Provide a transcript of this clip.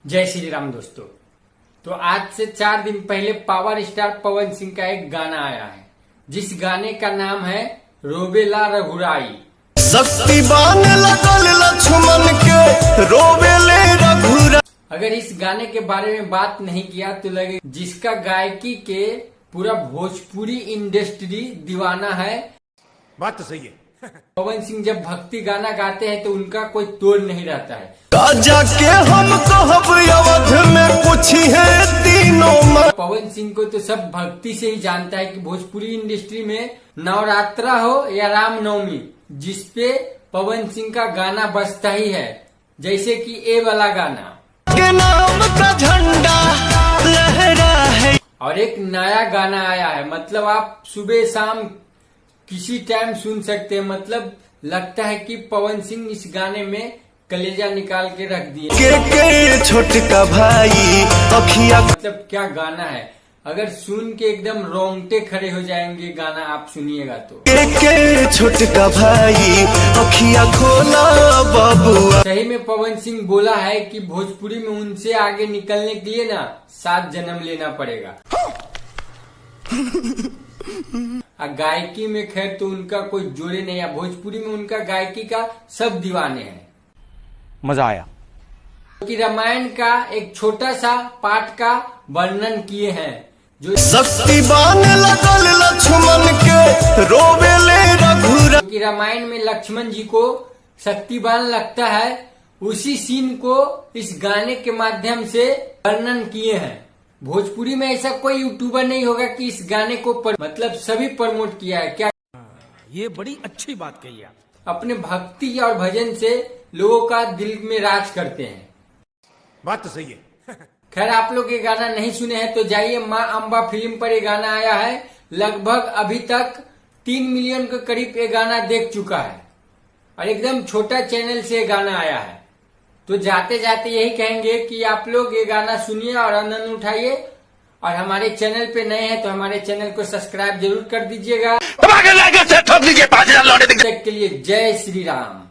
जय श्री राम दोस्तों। तो आज से 4 दिन पहले पावर स्टार पवन सिंह का एक गाना आया है, जिस गाने का नाम है रोबेला रघुराई। शक्तिवान लगल लक्ष्मण के रोबेले रघुराई। अगर इस गाने के बारे में बात नहीं किया तो लगे जिसका गायकी के पूरा भोजपुरी इंडस्ट्री दीवाना है। बात तो सही है। पवन सिंह जब भक्ति गाना गाते हैं तो उनका कोई तोड़ नहीं रहता है। राजा के हम कहब अवध में पूछी है तीनों। पवन सिंह को तो सब भक्ति से ही जानता है कि भोजपुरी इंडस्ट्री में नवरात्रा हो या रामनवमी, जिसपे पवन सिंह का गाना बजता ही है, जैसे कि ए वाला गाना के नाम का झंडा लहरा है। और एक नया गाना आया है, मतलब आप सुबह शाम किसी टाइम सुन सकते हैं। मतलब लगता है कि पवन सिंह इस गाने में कलेजा निकाल के रख दिए। के छोटका भाई अखिया, मतलब क्या गाना है, अगर सुन के एकदम रोंगटे खड़े हो जाएंगे गाना आप सुनिएगा तो। के छोटका भाई अखिया खोला बाबुआ। सही में पवन सिंह बोला है कि भोजपुरी में उनसे आगे निकलने के लिए ना 7 जन्म लेना पड़ेगा। गायकी में खैर तो उनका कोई जोड़े नहीं है, भोजपुरी में उनका गायकी का सब दीवाने हैं। मजा आया। कि रामायण का एक छोटा सा पाठ का वर्णन किए हैं, जो शक्तिवान लगल लक्ष्मण के रोबेले रघुराई। कि रामायण में लक्ष्मण जी को शक्तिवान लगता है, उसी सीन को इस गाने के माध्यम से वर्णन किए हैं। भोजपुरी में ऐसा कोई यूट्यूबर नहीं होगा कि इस गाने को मतलब सभी प्रमोट किया है। क्या ये बड़ी अच्छी बात कही आप। अपने भक्ति और भजन से लोगों का दिल में राज करते हैं। बात तो सही है। खैर आप लोग ये गाना नहीं सुने हैं तो जाइए, माँ अम्बा फिल्म पर ये गाना आया है। लगभग अभी तक 3 मिलियन के करीब ये गाना देख चुका है और एकदम छोटा चैनल से ये गाना आया है। तो जाते जाते यही कहेंगे कि आप लोग ये गाना सुनिए और आनंद उठाइए, और हमारे चैनल पे नए हैं तो हमारे चैनल को सब्सक्राइब जरूर कर दीजिएगा। तब तक के लिए जय श्री राम।